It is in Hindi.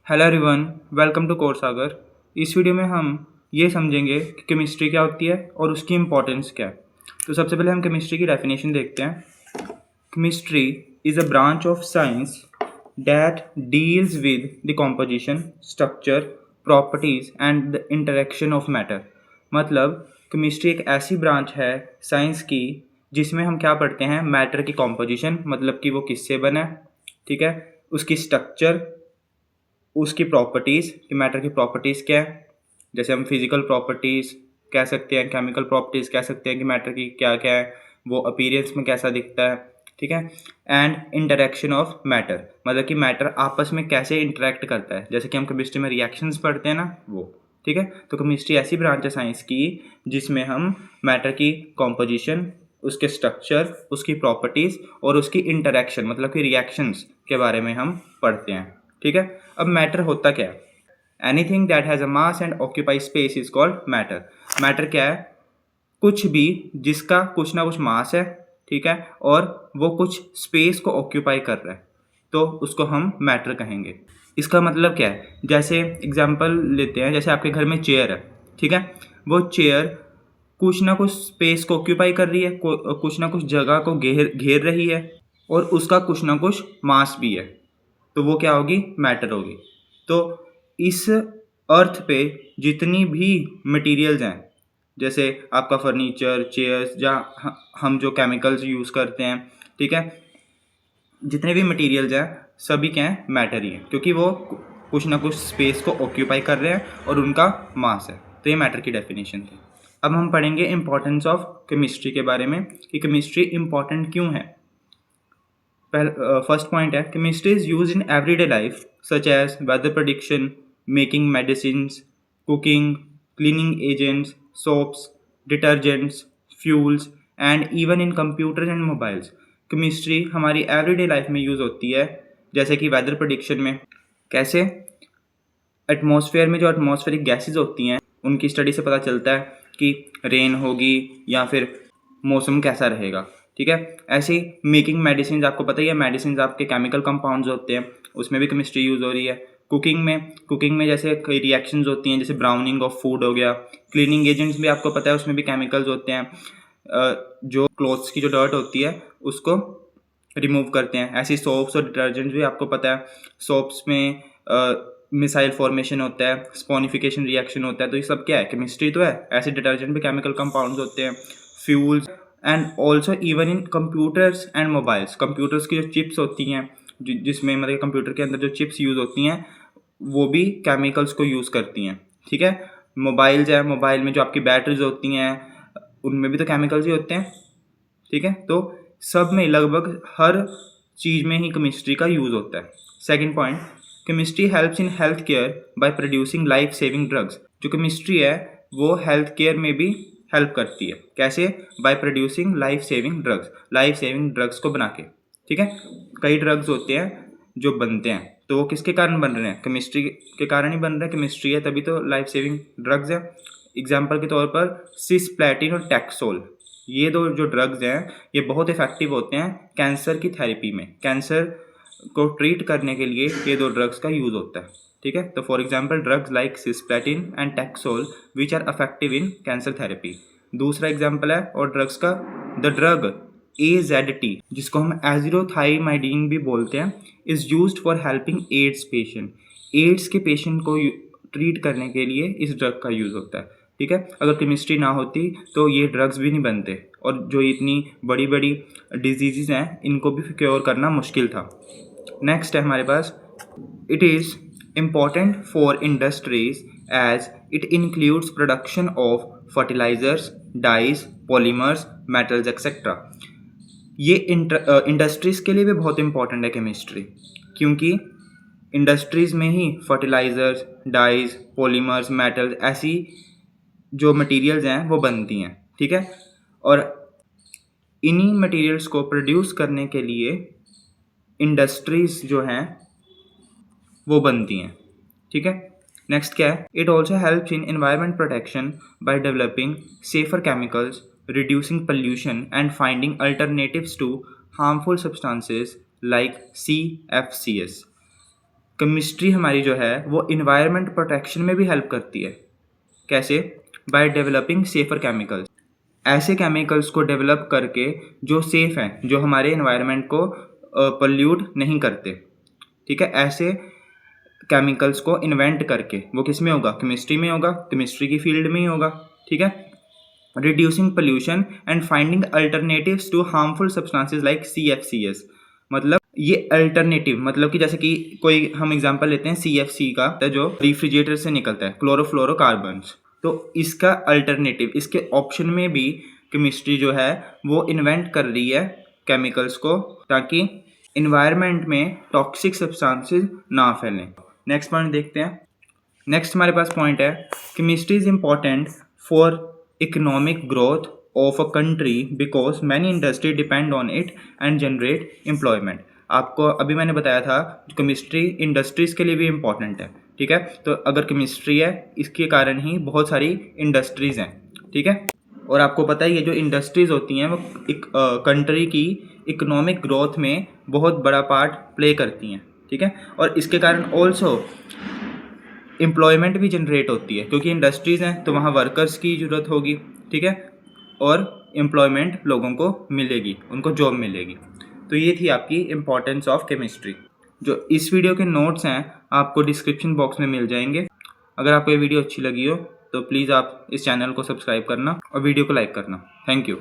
Hello everyone, welcome to course Sagar. इस वीडियो में हम ये समझेंगे कि केमिस्ट्री क्या होती है और उसकी इम्पोर्टेंस क्या है। तो सबसे पहले हम केमिस्ट्री की डेफिनेशन देखते हैं। Chemistry is a branch of science that deals with the composition, structure, properties and the interaction of matter. मतलब केमिस्ट्री एक ऐसी ब्रांच है साइंस की जिसमें हम क्या पढ़ते हैं, मैटर की कॉम्पोजिशन, मतलब कि वो किससे बना है, ठीक है, उसकी स्ट्रक्चर, उसकी प्रॉपर्टीज़ कि मैटर की प्रॉपर्टीज़ क्या है। जैसे हम फिजिकल प्रॉपर्टीज़ कह सकते हैं, केमिकल प्रॉपर्टीज़ कह सकते हैं कि मैटर की क्या क्या है, वो अपीयरेंस में कैसा दिखता है, ठीक है। एंड इंटरेक्शन ऑफ मैटर, मतलब कि मैटर आपस में कैसे इंटरेक्ट करता है, जैसे कि हम केमिस्ट्री में रिएक्शंस पढ़ते हैं ना, वो, ठीक है। तो केमिस्ट्री ऐसी ब्रांच है साइंस की जिसमें हम मैटर की कॉम्पोजिशन, उसके स्ट्रक्चर, उसकी प्रॉपर्टीज़ और उसकी इंटरेक्शन, मतलब कि रिएक्शंस के बारे में हम पढ़ते हैं, ठीक है। अब मैटर होता क्या है? Anything that has a mass and occupy space is called matter. Matter क्या है? कुछ भी जिसका कुछ ना कुछ मास है, ठीक है, और वो कुछ स्पेस को ऑक्यूपाई कर रहा है, तो उसको हम मैटर कहेंगे। इसका मतलब क्या है? जैसे एग्जांपल लेते हैं, जैसे आपके घर में चेयर है, ठीक है, वो चेयर कुछ ना कुछ स्पेस को ऑक्यूपाई कर रही है, कुछ ना कुछ जगह को घेर घेर रही है, और उसका कुछ ना कुछ मास भी है, तो वो क्या होगी? मैटर होगी। तो इस अर्थ पे जितनी भी मटेरियल्स हैं, जैसे आपका फर्नीचर, चेयर्स, जहाँ हम जो केमिकल्स यूज़ करते हैं, ठीक है, जितने भी मटेरियल्स हैं सभी क्या हैं? मैटर ही हैं, क्योंकि वो कुछ ना कुछ स्पेस को ऑक्यूपाई कर रहे हैं और उनका मास है। तो ये मैटर की डेफिनेशन थी। अब हम पढ़ेंगे इंपॉर्टेंस ऑफ केमिस्ट्री के बारे में कि केमिस्ट्री इंपॉर्टेंट क्यों है। फर्स्ट पॉइंट है, chemistry is use in everyday life such as weather prediction, making medicines, cooking, cleaning agents, soaps, detergents, fuels and even in computer and mobiles. Chemistry हमारी एवरीडे लाइफ में यूज़ होती है, जैसे कि वेदर प्रेडिक्शन में। कैसे? एटमॉस्फेयर में जो एटमॉस्फेरिक गैसेज होती हैं उनकी स्टडी से पता चलता है कि रेन होगी या फिर मौसम कैसा रहेगा, ठीक है। ऐसे ही मेकिंग मेडिसिन, आपको पता ही है, मेडिसिन आपके केमिकल कंपाउंड्स होते हैं, उसमें भी केमिस्ट्री यूज़ हो रही है। कुकिंग में जैसे कई रिएक्शंस होती हैं, जैसे ब्राउनिंग ऑफ फूड हो गया। क्लीनिंग एजेंट्स भी आपको पता है, उसमें भी केमिकल्स होते हैं, जो क्लोथ्स की जो डर्ट होती है उसको रिमूव करते हैं। ऐसी सोप्स और डिटर्जेंट्स भी आपको पता है, सोप्स में मिसाइल फॉर्मेशन होता है, स्पॉनिफिकेशन रिएक्शन होता है, तो ये सब क्या है? केमिस्ट्री तो है। ऐसे डिटर्जेंट भी केमिकल कंपाउंड्स होते हैं, fuels and also even in computers and mobiles. Computers की जो चिप्स होती हैं, जिसमें मतलब कंप्यूटर के अंदर जो चिप्स यूज़ होती हैं वो भी केमिकल्स को यूज़ करती हैं, ठीक है। मोबाइल्स है, मोबाइल में जो आपकी बैटरीज होती हैं उनमें भी तो केमिकल्स ही होते हैं, ठीक है। तो सब में लगभग हर चीज़ में ही केमिस्ट्री का यूज़ होता है। Second point, chemistry helps in health care by producing life saving drugs. जो केमिस्ट्री है वो हेल्थ केयर में भी हेल्प करती है। कैसे? By producing life saving drugs को बना के, ठीक है। कई ड्रग्स होते हैं जो बनते हैं, तो वो किसके कारण बन रहे हैं? केमिस्ट्री के कारण ही बन रहे हैं। केमिस्ट्री है तभी तो लाइफ सेविंग ड्रग्स है। एग्जाम्पल के तौर पर सिस्प्लैटिन और टैक्सोल, ये दो जो ड्रग्स हैं ये बहुत इफेक्टिव होते हैं कैंसर की थेरेपी में। कैंसर को ट्रीट करने के लिए ये दो ड्रग्स का यूज़ होता है, ठीक है। तो for example drugs like cisplatin and taxol which are effective in cancer therapy. दूसरा एग्जांपल है और ड्रग्स का, द ड्रग AZT, जिसको हम एज़िथ्रोमाइसिन भी बोलते हैं, is used for helping AIDS patient. AIDS के पेशेंट को ट्रीट करने के लिए इस ड्रग का यूज़ होता है, ठीक है। अगर केमिस्ट्री ना होती तो ये ड्रग्स भी नहीं बनते, और जो इतनी बड़ी बड़ी डिजीज़ हैं इनको भी क्योर करना मुश्किल था। नेक्स्ट है हमारे पास, it is important for industries as it includes production of fertilisers, dyes, polymers, metals etcetera. ये इंडस्ट्रीज़ के लिए भी बहुत इंपॉर्टेंट है केमिस्ट्री, क्योंकि इंडस्ट्रीज़ में ही फर्टिलाइजर्स, डाइज, पॉलीमर्स, मेटल्स, ऐसी जो मटेरियल्स हैं वो बनती हैं, ठीक है। और इन्हीं मटेरियल्स को प्रोड्यूस करने के लिए इंडस्ट्रीज़ जो हैं वो बनती हैं, ठीक है। नेक्स्ट क्या है, it also helps in environment protection by developing safer chemicals, reducing pollution and finding alternatives to harmful substances like CFCs। Chemistry हमारी जो है वो इन्वायरमेंट प्रोटेक्शन में भी हेल्प करती है। कैसे? बाय डेवलपिंग सेफर केमिकल्स, ऐसे केमिकल्स को डेवलप करके जो सेफ़ हैं, जो हमारे इन्वायरमेंट को पोल्यूट नहीं करते। ठीक है, ऐसे केमिकल्स को इन्वेंट करके, वो किस में होगा? केमिस्ट्री में होगा, केमिस्ट्री की फील्ड में ही होगा। ठीक है, reducing pollution and finding alternatives to harmful substances like CFCs। मतलब ये अल्टरनेटिव, मतलब कि जैसे कि कोई हम एग्जांपल लेते हैं CFC का, जो रेफ्रिजरेटर से निकलता है, क्लोरोफ्लोरोकार्बन्स। तो इसका अल्टरनेटिव, इसके ऑप्शन में भी केमिस्ट्री जो है वो इन्वेंट कर रही है केमिकल्स को, ताकि इन्वायरमेंट में टॉक्सिक सब्सटेंसेस ना फैलें। नेक्स्ट पॉइंट देखते हैं। नेक्स्ट हमारे पास पॉइंट है, chemistry is important for economic growth of a country because many industry depend on it and generate employment. आपको अभी मैंने बताया था केमिस्ट्री इंडस्ट्रीज़ के लिए भी इम्पॉर्टेंट है। ठीक है, तो अगर केमिस्ट्री है, इसके कारण ही बहुत सारी इंडस्ट्रीज़ हैं। ठीक है, और आपको पता है ये जो इंडस्ट्रीज़ होती हैं वो एक कंट्री की इकोनॉमिक ग्रोथ में बहुत बड़ा पार्ट प्ले करती हैं। ठीक है, और इसके कारण ऑल्सो एम्प्लॉयमेंट भी जनरेट होती है, क्योंकि इंडस्ट्रीज़ हैं तो वहाँ वर्कर्स की ज़रूरत होगी। ठीक है, और एम्प्लॉयमेंट लोगों को मिलेगी, उनको जॉब मिलेगी। तो ये थी आपकी इम्पॉर्टेंस ऑफ केमिस्ट्री। जो इस वीडियो के नोट्स हैं आपको डिस्क्रिप्शन बॉक्स में मिल जाएंगे। अगर आपको ये वीडियो अच्छी लगी हो तो प्लीज़ आप इस चैनल को सब्सक्राइब करना और वीडियो को लाइक करना। Thank you.